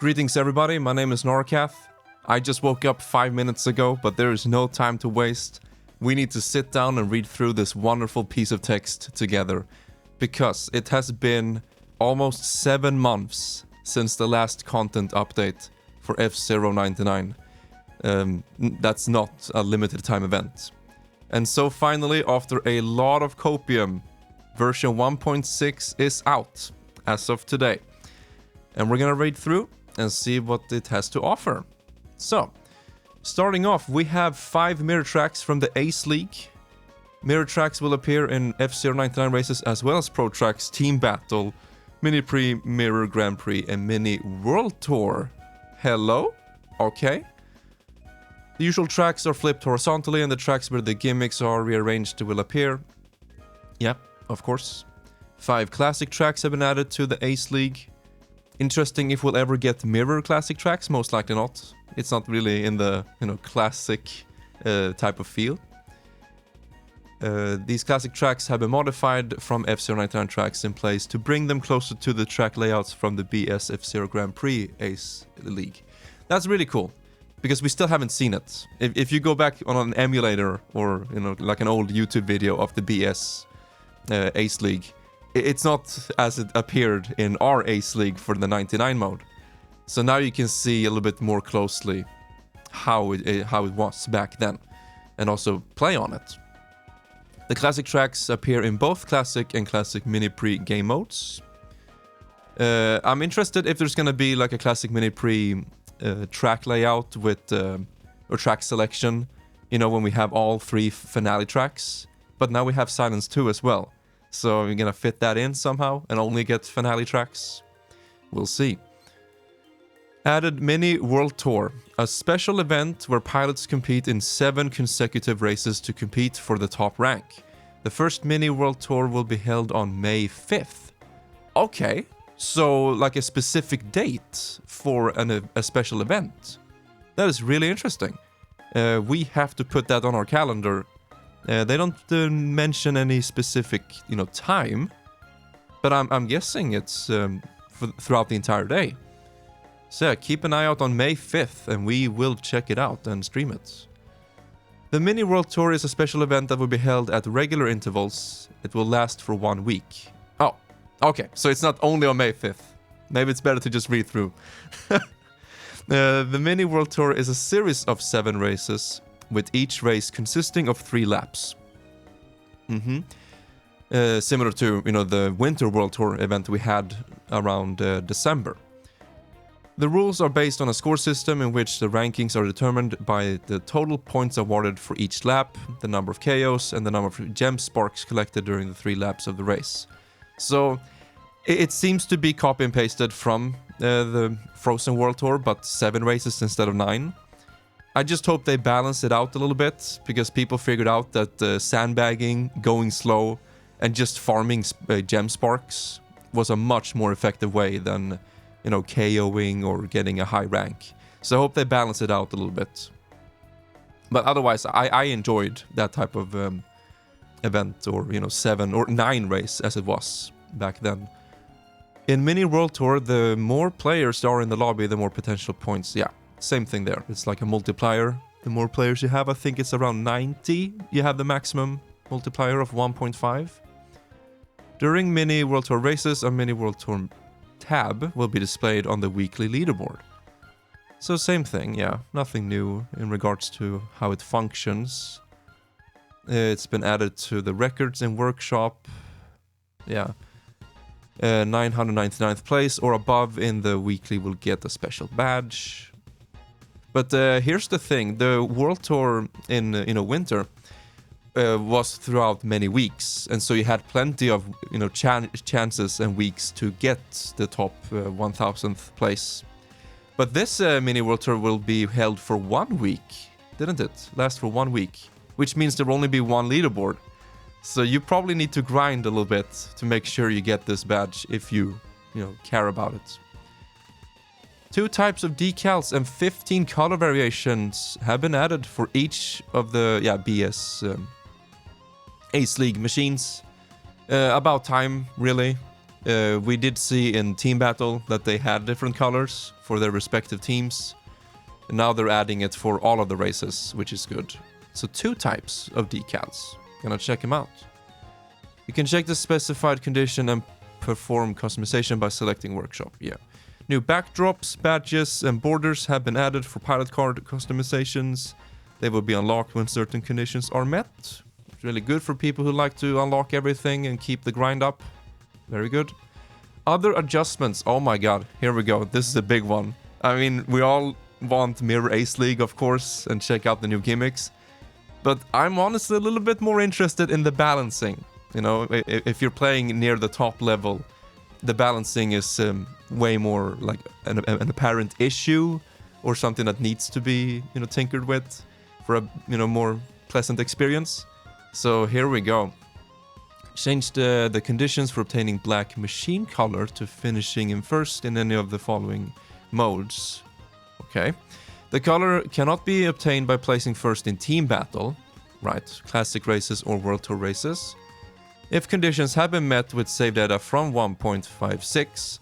Greetings everybody, my name is Narokath. I just woke up 5 minutes ago, but there is no time to waste. We need to sit down and read through this wonderful piece of text together, because it has been almost 7 months since the last content update for F-Zero 99. That's not a limited time event. And so finally, after a lot of copium, version 1.6 is out as of today. And we're gonna read through and see what it has to offer. So, starting off, we have 5 mirror tracks from the Ace League. Mirror tracks will appear in F-Zero 99 races as well as Pro Tracks, Team Battle, Mini Prix, Mirror Grand Prix, and Mini World Tour. Hello? Okay. The usual tracks are flipped horizontally, and the tracks where the gimmicks are rearranged will appear. Yep, of course. 5 classic tracks have been added to the Ace League. Interesting if we'll ever get mirror classic tracks, most likely not. It's not really in the, classic type of feel. These classic tracks have been modified from F-Zero 99 tracks in place to bring them closer to the track layouts from the BS F-Zero Grand Prix Ace League. That's really cool, because we still haven't seen it. If you go back on an emulator or, like an old YouTube video of the BS Ace League, it's not as it appeared in our Ace League for the 99 mode. So now you can see a little bit more closely how it was back then, and also play on it. The classic tracks appear in both classic and classic Mini Prix game modes. I'm interested if there's gonna be like a classic Mini Prix track layout with or track selection, when we have all 3 finale tracks. But now we have Silence 2 as well. So we're gonna fit that in somehow and only get finale tracks. We'll see. Added Mini World Tour, a special event where pilots compete in 7 consecutive races to compete for the top rank. The first Mini World Tour will be held on May 5th. Okay, so like a specific date for a special event. That is really interesting. We have to put that on our calendar. They don't mention any specific, time, but I'm guessing it's throughout the entire day. So yeah, keep an eye out on May 5th, and we will check it out and stream it. The Mini World Tour is a special event that will be held at regular intervals. It will last for 1 week. Oh, okay, so it's not only on May 5th. Maybe it's better to just read through. The Mini World Tour is a series of 7 races, with each race consisting of 3 laps. Similar to, the Winter World Tour event we had around December. The rules are based on a score system in which the rankings are determined by the total points awarded for each lap, the number of KOs, and the number of gem sparks collected during the 3 laps of the race. So, it seems to be copy and pasted from the Frozen World Tour, but 7 races instead of 9. I just hope they balance it out a little bit, because people figured out that sandbagging, going slow, and just farming gem sparks was a much more effective way than, KOing or getting a high rank. So I hope they balance it out a little bit. But otherwise, I enjoyed that type of event, or, 7 or 9 race as it was back then. In Mini World Tour, the more players there are in the lobby, the more potential points. Yeah. Same thing there. It's like a multiplier. The more players you have, I think it's around 90. You have the maximum multiplier of 1.5. During Mini World Tour races, a Mini World Tour tab will be displayed on the weekly leaderboard. So same thing, yeah. Nothing new in regards to how it functions. It's been added to the records and workshop. Yeah. 999th place or above in the weekly will get a special badge. But here's the thing, the World Tour in winter was throughout many weeks, and so you had plenty of chances and weeks to get the top 1000th place. But this Mini World Tour will be held for 1 week, didn't it? Last for 1 week, which means there will only be 1 leaderboard. So you probably need to grind a little bit to make sure you get this badge if you care about it. 2 types of decals and 15 color variations have been added for each of the BS Ace League machines. About time, really. We did see in Team Battle that they had different colors for their respective teams. And now they're adding it for all of the races, which is good. So 2 types of decals. Gonna check them out. You can check the specified condition and perform customization by selecting workshop. Yeah. New backdrops, badges, and borders have been added for pilot card customizations. They will be unlocked when certain conditions are met. It's really good for people who like to unlock everything and keep the grind up. Very good. Other adjustments. Oh my god, here we go. This is a big one. I mean, we all want Mirror Ace League, of course, and check out the new gimmicks. But I'm honestly a little bit more interested in the balancing. You know, if you're playing near the top level, the balancing is way more like an apparent issue or something that needs to be, you know, tinkered with for a, you know, more pleasant experience. So here we go. Change the conditions for obtaining black machine color to finishing in first in any of the following modes. Okay. The color cannot be obtained by placing first in team battle, right? Classic races or World Tour races. If conditions have been met with save data from 1.56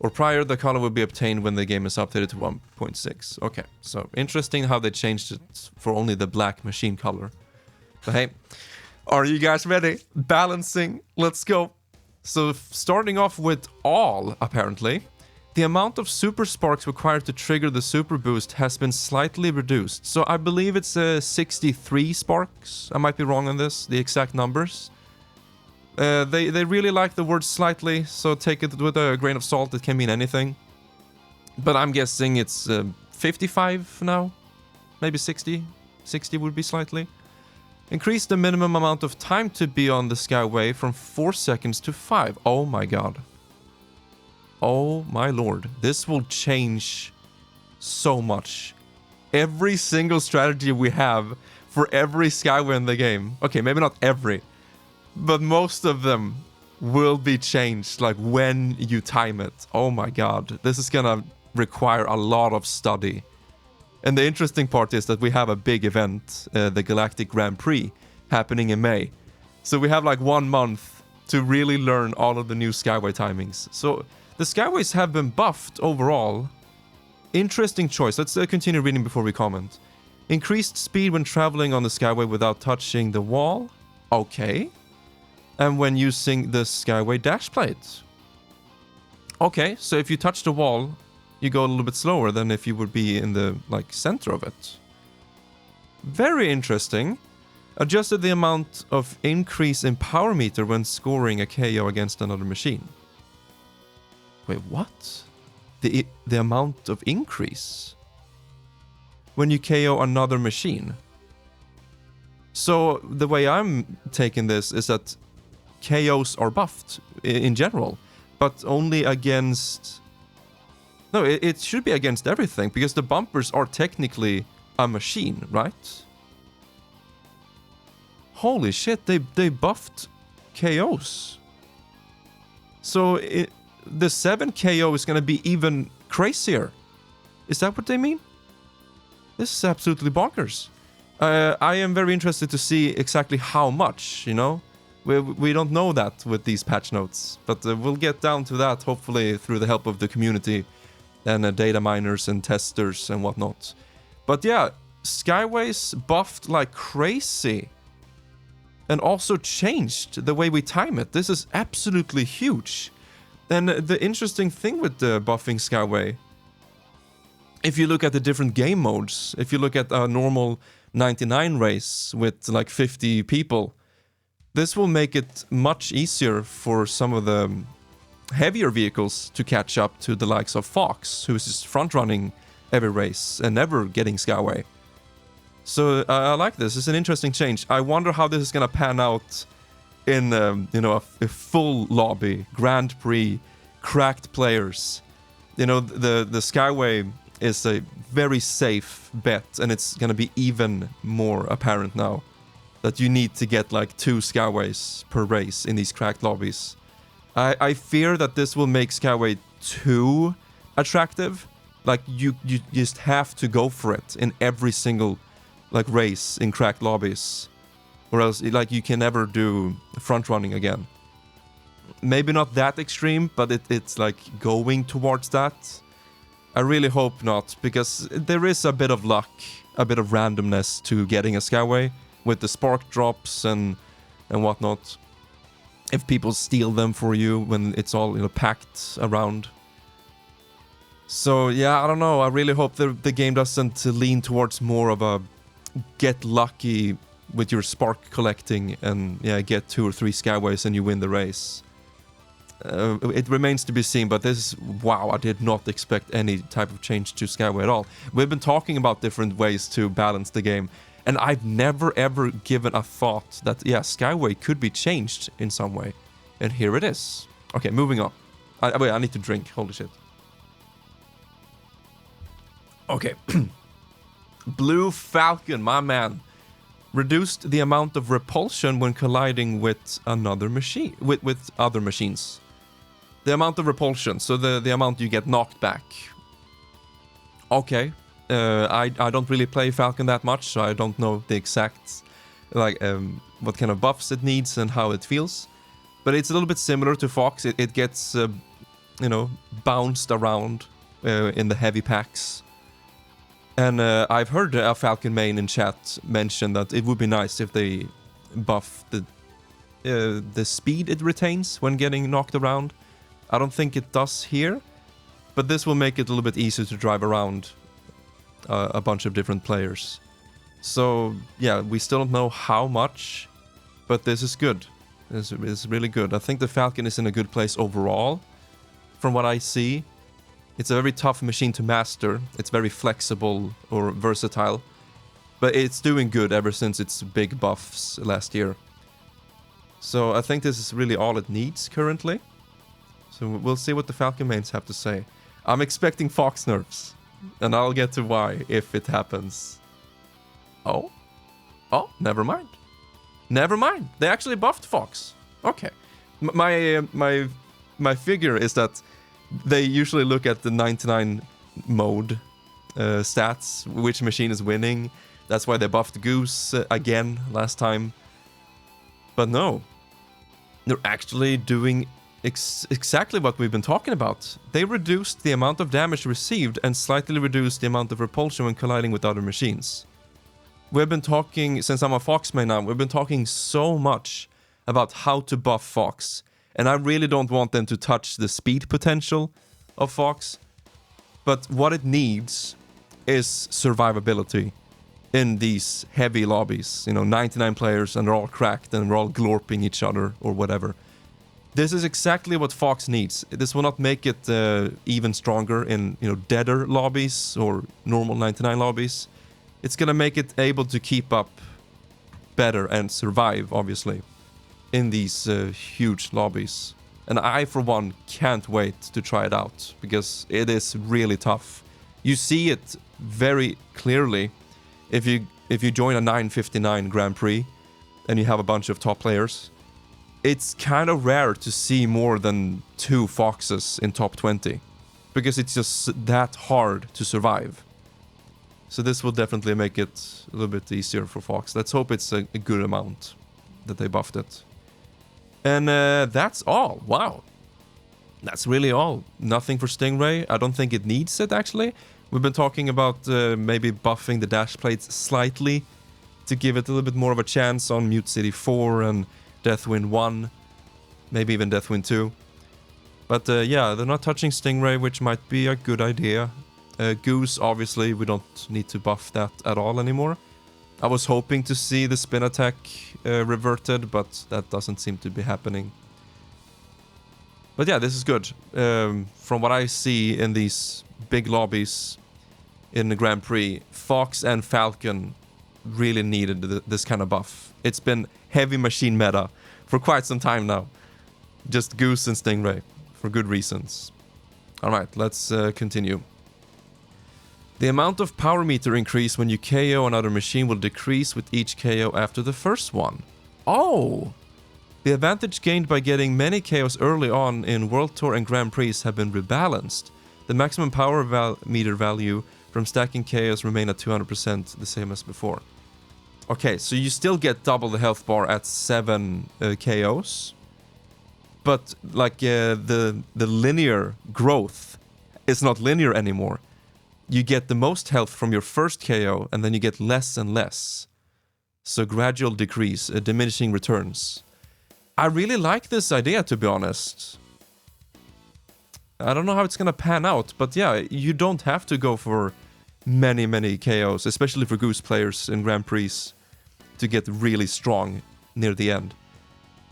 or prior, the color will be obtained when the game is updated to 1.6. Okay, so interesting how they changed it for only the black machine color. But hey, are you guys ready? Balancing, let's go. So starting off with all, apparently, the amount of super sparks required to trigger the super boost has been slightly reduced. So I believe it's 63 sparks. I might be wrong on this, the exact numbers. They really like the word slightly, so take it with a grain of salt. It can mean anything. But I'm guessing it's 55 now. Maybe 60. 60 would be slightly. Increase the minimum amount of time to be on the Skyway from 4 seconds to 5. Oh my god. Oh my lord. This will change so much. Every single strategy we have for every Skyway in the game. Okay, maybe not every. But most of them will be changed, like when you time it. Oh my god. This is gonna require a lot of study. And the interesting part is that we have a big event, the Galactic Grand Prix, happening in May. So we have like 1 month to really learn all of the new Skyway timings. So the Skyways have been buffed overall. Interesting choice. Let's continue reading before we comment. Increased speed when traveling on the Skyway without touching the wall. Okay. And when using the Skyway dash plate. Okay, so if you touch the wall, you go a little bit slower than if you would be in the like center of it. Very interesting. Adjusted the amount of increase in power meter when scoring a KO against another machine. Wait, what? The amount of increase when you KO another machine. So the way I'm taking this is that KOs are buffed in general, but only against... No, it should be against everything, because the bumpers are technically a machine, right? Holy shit, they buffed KOs. So the 7 KO is going to be even crazier. Is that what they mean? This is absolutely bonkers. I am very interested to see exactly how much, you know? We don't know that with these patch notes, but we'll get down to that hopefully through the help of the community and data miners and testers and whatnot. But yeah, Skyways buffed like crazy and also changed the way we time it. This is absolutely huge. And the interesting thing with the buffing Skyway, if you look at the different game modes, if you look at a normal 99 race with like 50 people, this will make it much easier for some of the heavier vehicles to catch up to the likes of Fox, who is just front-running every race and never getting Skyway. So I like this. It's an interesting change. I wonder how this is going to pan out in a full lobby, Grand Prix, cracked players. You know, the Skyway is a very safe bet, and it's going to be even more apparent now that you need to get like 2 Skyways per race in these cracked lobbies. I fear that this will make Skyway too attractive. Like you just have to go for it in every single like race in cracked lobbies, or else like you can never do front running again. Maybe not that extreme, but it's like going towards that. I really hope not, because there is a bit of luck, a bit of randomness to getting a Skyway with the spark drops and whatnot. If people steal them for you when it's all, you know, packed around. So yeah, I don't know. I really hope the game doesn't lean towards more of a get lucky with your spark collecting and yeah, get 2 or 3 Skyways and you win the race. It remains to be seen, but this is, wow, I did not expect any type of change to Skyway at all. We've been talking about different ways to balance the game, and I've never ever given a thought that, yeah, Skyway could be changed in some way. And here it is. Okay, moving on. Wait, I need to drink. Holy shit. Okay. Blue Falcon, my man. Reduced the amount of repulsion when colliding with another machine, with other machines. The amount of repulsion, so the amount you get knocked back. Okay. I don't really play Falcon that much, so I don't know the exact, like, what kind of buffs it needs and how it feels. But it's a little bit similar to Fox. It gets, you know, bounced around in the heavy packs. And I've heard a Falcon main in chat mention that it would be nice if they buff the speed it retains when getting knocked around. I don't think it does here, but this will make it a little bit easier to drive around a bunch of different players. So yeah, we still don't know how much, but this is good. This is really good. I think the Falcon is in a good place overall, from what I see. It's a very tough machine to master. It's very flexible or versatile, but it's doing good ever since its big buffs last year. So I think this is really all it needs currently. So we'll see what the Falcon mains have to say. I'm expecting Fox nerfs, and I'll get to why if it happens. Oh, never mind. Never mind. They actually buffed Fox. Okay. My figure is that they usually look at the 99 mode stats, which machine is winning. That's why they buffed Goose again last time. But no, they're actually doing exactly what we've been talking about. They reduced the amount of damage received and slightly reduced the amount of repulsion when colliding with other machines. We've been talking, since I'm a Fox main now, we've been talking so much about how to buff Fox. And I really don't want them to touch the speed potential of Fox. But what it needs is survivability in these heavy lobbies. You know, 99 players and they're all cracked and we're all glorping each other or whatever. This is exactly what Fox needs. This will not make it even stronger in, you know, deader lobbies or normal 99 lobbies. It's gonna make it able to keep up better and survive, obviously, in these huge lobbies. And I, for one, can't wait to try it out, because it is really tough. You see it very clearly if you join a 959 Grand Prix and you have a bunch of top players. It's kind of rare to see more than 2 Foxes in top 20, because it's just that hard to survive. So this will definitely make it a little bit easier for Fox. Let's hope it's a good amount that they buffed it. And that's all. Wow. That's really all. Nothing for Stingray. I don't think it needs it, actually. We've been talking about maybe buffing the dash plates slightly to give it a little bit more of a chance on Mute City 4 and Deathwind 1. Maybe even Deathwind 2. But yeah, they're not touching Stingray, which might be a good idea. Goose, obviously, we don't need to buff that at all anymore. I was hoping to see the spin attack reverted, but that doesn't seem to be happening. But yeah, this is good. From what I see in these big lobbies in the Grand Prix, Fox and Falcon really needed this kind of buff. It's been heavy machine meta for quite some time now. Just Goose and Stingray, for good reasons. Alright, let's continue. The amount of power meter increase when you KO another machine will decrease with each KO after the first one. Oh! The advantage gained by getting many KOs early on in World Tour and Grand Prix have been rebalanced. The maximum power meter value from stacking KOs remain at 200%, the same as before. Okay, so you still get double the health bar at 7 KOs. but like the linear growth is not linear anymore. You get the most health from your first KO, and then you get less and less. So gradual decrease, diminishing returns. I really like this idea, to be honest. I don't know how it's gonna pan out, but yeah, you don't have to go for many KOs, especially for Goose players in Grand Prix, to get really strong near the end.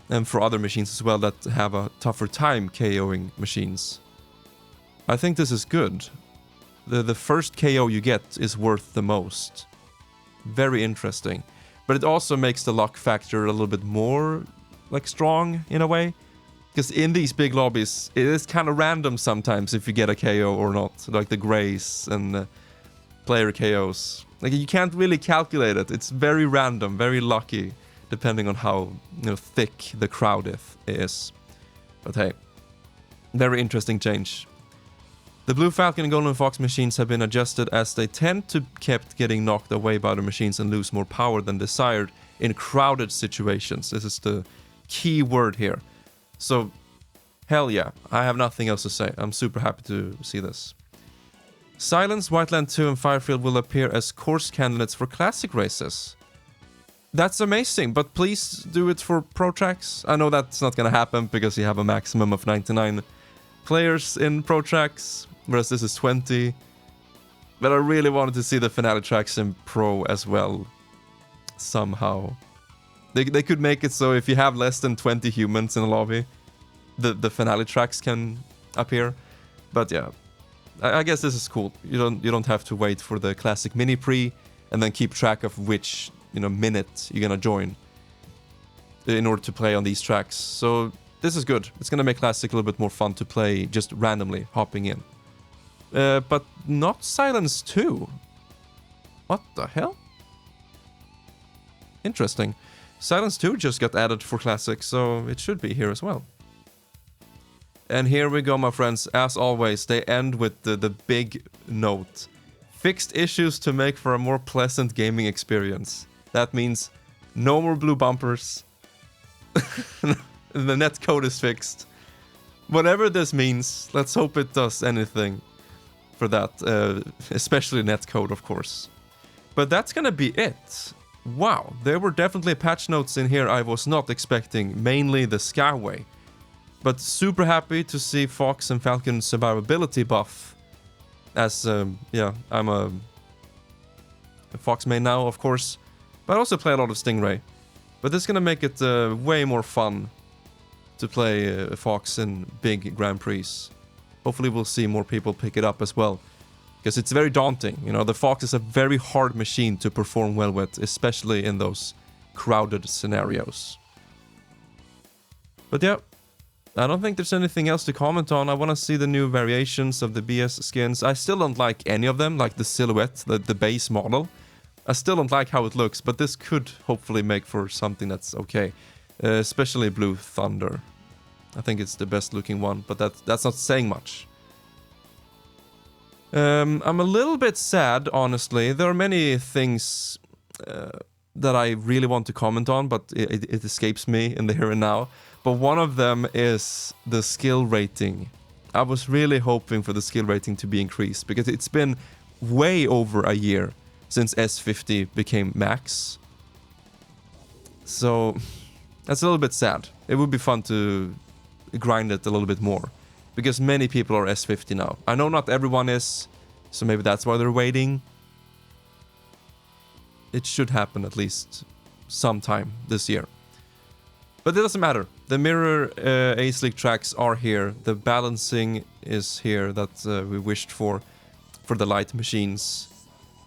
And for other machines as well that have a tougher time KOing machines. I think this is good. The first KO you get is worth the most. Very interesting. But it also makes the luck factor a little bit more like strong in a way. Because in these big lobbies, it is kind of random sometimes if you get a KO or not. Like the Grace and player KOs. Like you can't really calculate it. It's very random, very lucky, depending on how thick the crowd is. But hey, very interesting change. The Blue Falcon and Golden Fox machines have been adjusted as they tend to kept getting knocked away by the machines and lose more power than desired in crowded situations. This is the key word here. So, hell yeah, I have nothing else to say. I'm super happy to see this. Silence, Whiteland 2 and Firefield will appear as course candidates for classic races. That's amazing, but please do it for Pro Tracks. I know that's not gonna happen because you have a maximum of 99 players in Pro Tracks, whereas this is 20. But I really wanted to see the finale tracks in Pro as well. Somehow. They could make it so if you have less than 20 humans in a lobby, the finale tracks can appear. But yeah, I guess this is cool. You don't have to wait for the classic mini pre and then keep track of which minute you're gonna join in order to play on these tracks. So this is good. It's gonna make classic a little bit more fun to play just randomly hopping in. But not Silence 2. What the hell? Interesting. Silence 2 just got added for Classic, so it should be here as well. And here we go, my friends. As always, they end with the big note. Fixed issues to make for a more pleasant gaming experience. That means no more blue bumpers. The netcode is fixed. Whatever this means, let's hope it does anything for that. Especially netcode, of course. But that's gonna be it. Wow, there were definitely patch notes in here I was not expecting, mainly the Skyway. But super happy to see Fox and Falcon survivability buff. As, yeah, I'm a Fox main now, of course. But I also play a lot of Stingray. But this is gonna make it way more fun to play Fox in big Grand Prix. Hopefully we'll see more people pick it up as well. Because it's very daunting, the Fox is a very hard machine to perform well with, especially in those crowded scenarios. But yeah, I don't think there's anything else to comment on. I want to see the new variations of the BS skins. I still don't like any of them, like the silhouette, the base model. I still don't like how it looks, but this could hopefully make for something that's okay. Especially Blue Thunder. I think it's the best looking one, but that's not saying much. I'm a little bit sad, honestly. There are many things that I really want to comment on, but it escapes me in the here and now. But one of them is the skill rating. I was really hoping for the skill rating to be increased, because it's been way over a year since S50 became max. So that's a little bit sad. It would be fun to grind it a little bit more. Because many people are S50 now. I know not everyone is, so maybe that's why they're waiting. It should happen at least sometime this year. But it doesn't matter. The mirror A-Slick tracks are here. The balancing is here that we wished for the light machines.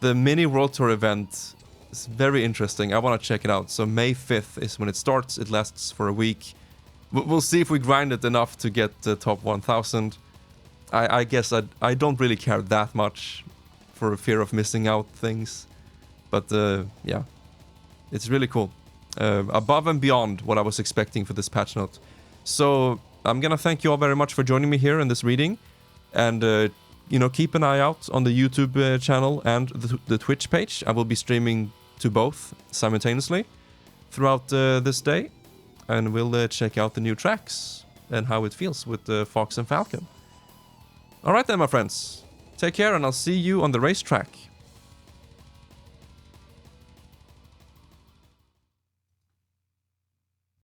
The mini World Tour event is very interesting. I want to check it out. So May 5th is when it starts. It lasts for a week. We'll see if we grind it enough to get the top 1000. I guess I don't really care that much for fear of missing out things. But yeah, it's really cool. Above and beyond what I was expecting for this patch note. So I'm gonna thank you all very much for joining me here in this reading. And, keep an eye out on the YouTube channel and the Twitch page. I will be streaming to both simultaneously throughout this day. And we'll check out the new tracks. and how it feels with the Fox and Falcon. All right then, my friends. Take care, and I'll see you on the racetrack.